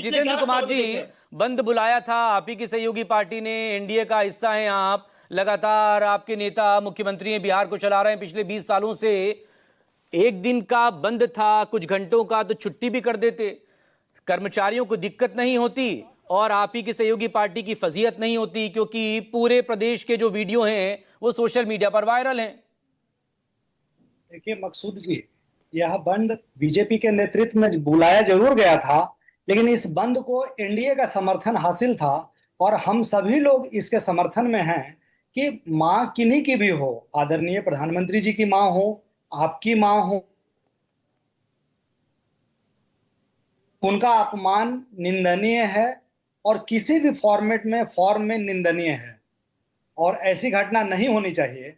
जितेंद्र कुमार जी, बंद बुलाया था आप ही की सहयोगी पार्टी ने, एनडीए का हिस्सा हैं आप, लगातार आपके नेता मुख्यमंत्री हैं, बिहार को चला रहे हैं पिछले 20 सालों से। एक दिन का बंद था, कुछ घंटों का, तो छुट्टी भी कर देते, कर्मचारियों को दिक्कत नहीं होती और आप ही की सहयोगी पार्टी की फजीहत नहीं होती, क्योंकि पूरे प्रदेश के जो वीडियो हैं वो सोशल मीडिया पर वायरल हैं। देखिए मकसूद जी, यह बंद बीजेपी के नेतृत्व में बुलाया जरूर गया था, लेकिन इस बंद को एनडीए का समर्थन हासिल था और हम सभी लोग इसके समर्थन में हैं कि मां किन्हीं की भी हो, आदरणीय प्रधानमंत्री जी की मां हो, आपकी मां हो, उनका अपमान निंदनीय है और किसी भी फॉर्म में निंदनीय है और ऐसी घटना नहीं होनी चाहिए।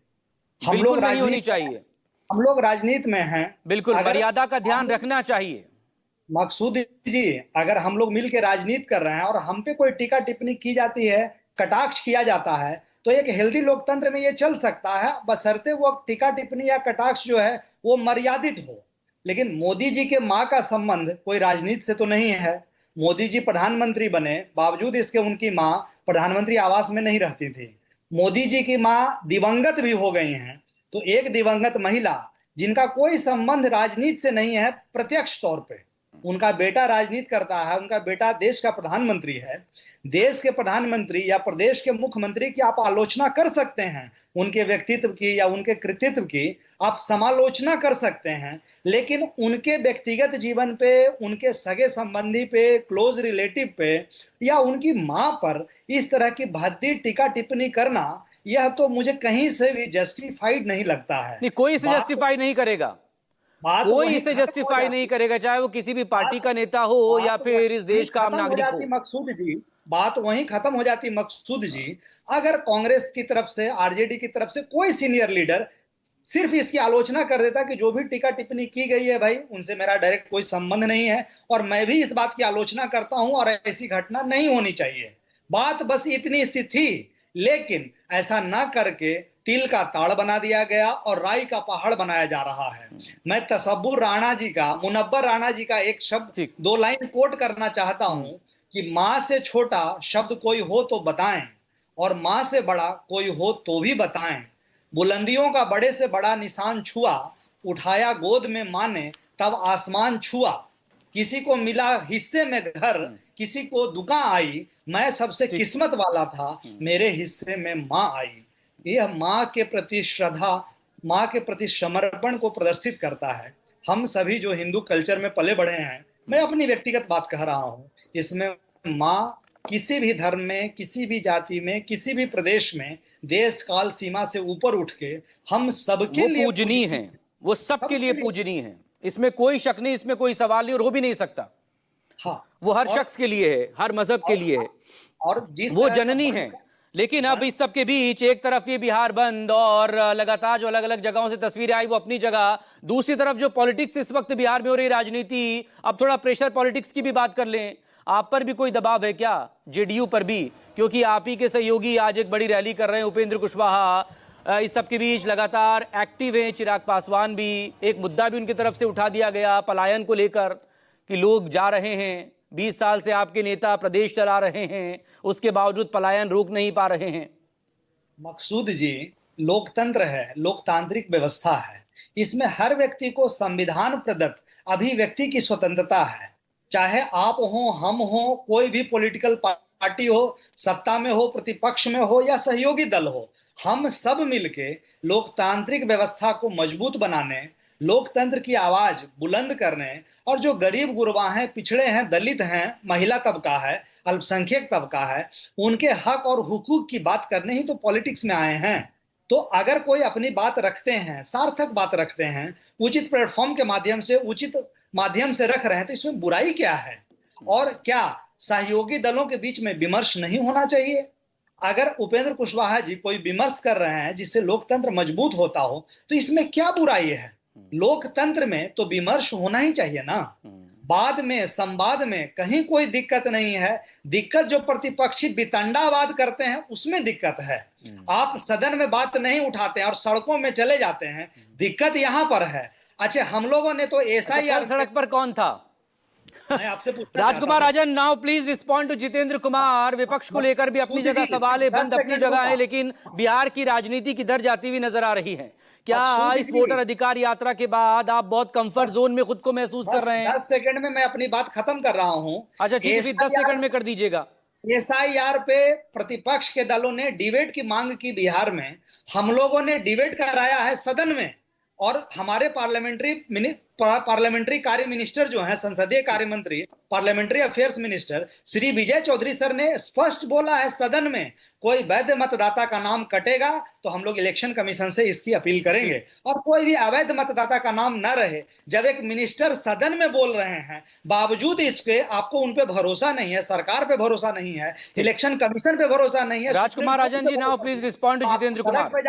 बिल्कुल नहीं होनी चाहिए। हम लोग राजनीति में हैं, बिल्कुल मर्यादा का ध्यान रखना चाहिए। मकसूद जी, अगर हम लोग मिलकर राजनीति कर रहे हैं और हम पे कोई टीका टिप्पणी की जाती है, कटाक्ष किया जाता है, तो एक हेल्दी लोकतंत्र में ये चल सकता है, बशर्ते वो टीका टिप्पणी या कटाक्ष जो है वो मर्यादित हो। लेकिन मोदी जी के माँ का संबंध कोई राजनीति से तो नहीं है। मोदी जी प्रधानमंत्री बने, बावजूद इसके उनकी माँ प्रधानमंत्री आवास में नहीं रहती थी। मोदी जी की माँ दिवंगत भी हो गई हैं, तो एक दिवंगत महिला जिनका कोई संबंध राजनीति से नहीं है, प्रत्यक्ष तौर पे उनका बेटा राजनीति करता है, उनका बेटा देश का प्रधानमंत्री है, देश के प्रधानमंत्री या प्रदेश के मुख्यमंत्री की आप आलोचना कर सकते हैं, उनके व्यक्तित्व की या उनके कृतित्व की आप समालोचना कर सकते हैं, लेकिन उनके व्यक्तिगत जीवन पे, उनके सगे संबंधी पे, क्लोज रिलेटिव पे या उनकी मां पर इस तरह की भद्दी टीका टिप्पणी करना, यह तो मुझे कहीं से भी जस्टिफाइड नहीं लगता है। नहीं, कोई इसे जस्टिफाई नहीं करेगा, कोई इसे जस्टिफाई नहीं करेगा, चाहे वो किसी भी पार्टी का नेता हो या फिर इस देश का आम नागरिक हो। मकसूद जी, बात वहीं खत्म हो जाती मकसूद जी, अगर कांग्रेस की तरफ से, आरजेडी की तरफ से कोई सीनियर लीडर सिर्फ इसकी आलोचना कर देता कि जो भी टीका टिप्पणी की गई है भाई, उनसे मेरा डायरेक्ट कोई संबंध नहीं है और मैं भी इस बात की आलोचना करता हूं और ऐसी घटना नहीं होनी चाहिए, बात बस इतनी सी थी। लेकिन ऐसा ना करके तिल का ताड़ बना दिया गया और राई का पहाड़ बनाया जा रहा है। मैं तसब्बुर राणा जी का, मुनव्वर राणा जी का एक शब्द, 2 लाइन कोट करना चाहता हूं कि मां से छोटा शब्द कोई हो तो बताएं और मां से बड़ा कोई हो तो भी बताएं। बुलंदियों का बड़े से बड़ा निशान छुआ, उठाया गोद में मां ने तब आसमान छुआ। किसी को मिला हिस्से में घर, किसी को दुकान आई, मैं सबसे किस्मत वाला था, मेरे हिस्से में मां आई। यह मां के प्रति श्रद्धा, मां के प्रति समर्पण को प्रदर्शित करता है। हम सभी जो हिंदू कल्चर में पले बढ़े हैं, मैं अपनी व्यक्तिगत बात कह रहा हूं, इसमें मां किसी भी धर्म में, किसी भी जाति में, किसी भी प्रदेश में, देश काल सीमा से ऊपर उठ के हम सबके लिए पूजनीय है, वो सबके लिए पूजनीय है, इसमें कोई शक नहीं, इसमें कोई सवाल नहीं और हो भी नहीं सकता। हाँ, वो हर शख्स के लिए है, हर मजहब के लिए है और जिस वो जननी है। लेकिन अब इस सब के बीच एक तरफ ये बिहार बंद और लगातार जो अलग अलग जगहों से तस्वीरें आई वो अपनी जगह, दूसरी तरफ जो पॉलिटिक्स इस वक्त बिहार में हो रही राजनीति, अब थोड़ा प्रेशर पॉलिटिक्स की भी बात कर लें। आप पर भी कोई दबाव है क्या, जेडीयू पर भी, क्योंकि आप ही के सहयोगी आज एक बड़ी रैली कर रहे हैं, उपेंद्र कुशवाहा। इस सब के बीच लगातार एक्टिव हैं चिराग पासवान भी, एक मुद्दा भी उनकी तरफ से उठा दिया गया पलायन को लेकर कि लोग जा रहे हैं, 20 साल से आपके नेता प्रदेश चला रहे हैं, उसके बावजूद पलायन रोक नहीं पा रहे हैं। मकसूद जी, लोकतंत्र है, लोकतांत्रिक व्यवस्था है, इसमें हर व्यक्ति को संविधान प्रदत्त अभिव्यक्ति की स्वतंत्रता है। चाहे आप हो, हम हो, कोई भी पॉलिटिकल पार्टी हो, सत्ता में हो, प्रतिपक्ष में हो या सहयोगी दल हो, हम सब मिलके लोकतांत्रिक व्यवस्था को मजबूत बनाने, लोकतंत्र की आवाज बुलंद करने और जो गरीब गुरबा हैं, पिछड़े हैं, दलित हैं, महिला तबका है, अल्पसंख्यक तबका है, उनके हक और हुकूक की बात करने ही तो पॉलिटिक्स में आए हैं। तो अगर कोई अपनी बात रखते हैं, सार्थक बात रखते हैं, उचित प्लेटफॉर्म के माध्यम से, उचित माध्यम से रख रहे हैं, तो इसमें बुराई क्या है? और क्या सहयोगी दलों के बीच में विमर्श नहीं होना चाहिए? अगर उपेंद्र कुशवाहा जी कोई विमर्श कर रहे हैं जिससे लोकतंत्र मजबूत होता हो, तो इसमें क्या बुराई है? लोकतंत्र में तो विमर्श होना ही चाहिए ना। बाद में, संवाद में कहीं कोई दिक्कत नहीं है। दिक्कत जो प्रतिपक्षी वितंडावाद करते हैं उसमें दिक्कत है। आप सदन में बात नहीं उठाते हैं और सड़कों में चले जाते हैं, दिक्कत यहां पर है। अच्छा, हम लोगों ने तो ऐसा ही सड़क पर कौन था? मैं आपसे पूछना राजकुमार चाहता Rajan, now please respond to Jitendra Kumar. विपक्ष को लेकर भी अपनी मकसूद जगह जी, सवाल है, 10 बंद अपनी सेकंड जगह है, दूंगा। लेकिन बिहार की राजनीति किधर जाती हुई नजर आ रही है? क्या मकसूद इस जी, वोटर अधिकार यात्रा के बाद आप बहुत कंफर्ट बस जोन में खुद को महसूस कर बस रहे हैं? 10 सेकंड में मैं अपनी बात खत्म कर रहा हूं। अच्छा ठीक है, फिर 10 सेकंड में कर दीजिएगा। एसआईआर पे प्रतिपक्ष के दलों ने डिबेट की मांग की बिहार में। हम लोगों ने डिबेट कराया है सदन में, और हमारे पार्लियामेंट्री कार्य मिनिस्टर जो हैं, संसदीय कार्य मंत्री, parliamentary affairs minister Shri Vijay Chaudhary sir ने स्पष्ट बोला है सदन में, कोई वैध मतदाता का नाम कटेगा तो हम लोग इलेक्शन कमीशन से इसकी अपील करेंगे, और कोई भी अवैध मतदाता का नाम न रहे। जब एक मिनिस्टर सदन में बोल रहे हैं, बावजूद इसके आपको उन पे भरोसा नहीं है, सरकार पे भरोसा नहीं है, ठीक। इलेक्शन कमीशन पे भरोसा नहीं है, सुप्रीम राजकुमार कोर्ट राजन पे जी, नाउ भरोसा नहीं प्लीज है, रिस्पॉन्ड तो टू आप जितेंद्र सड़क कुमार। पे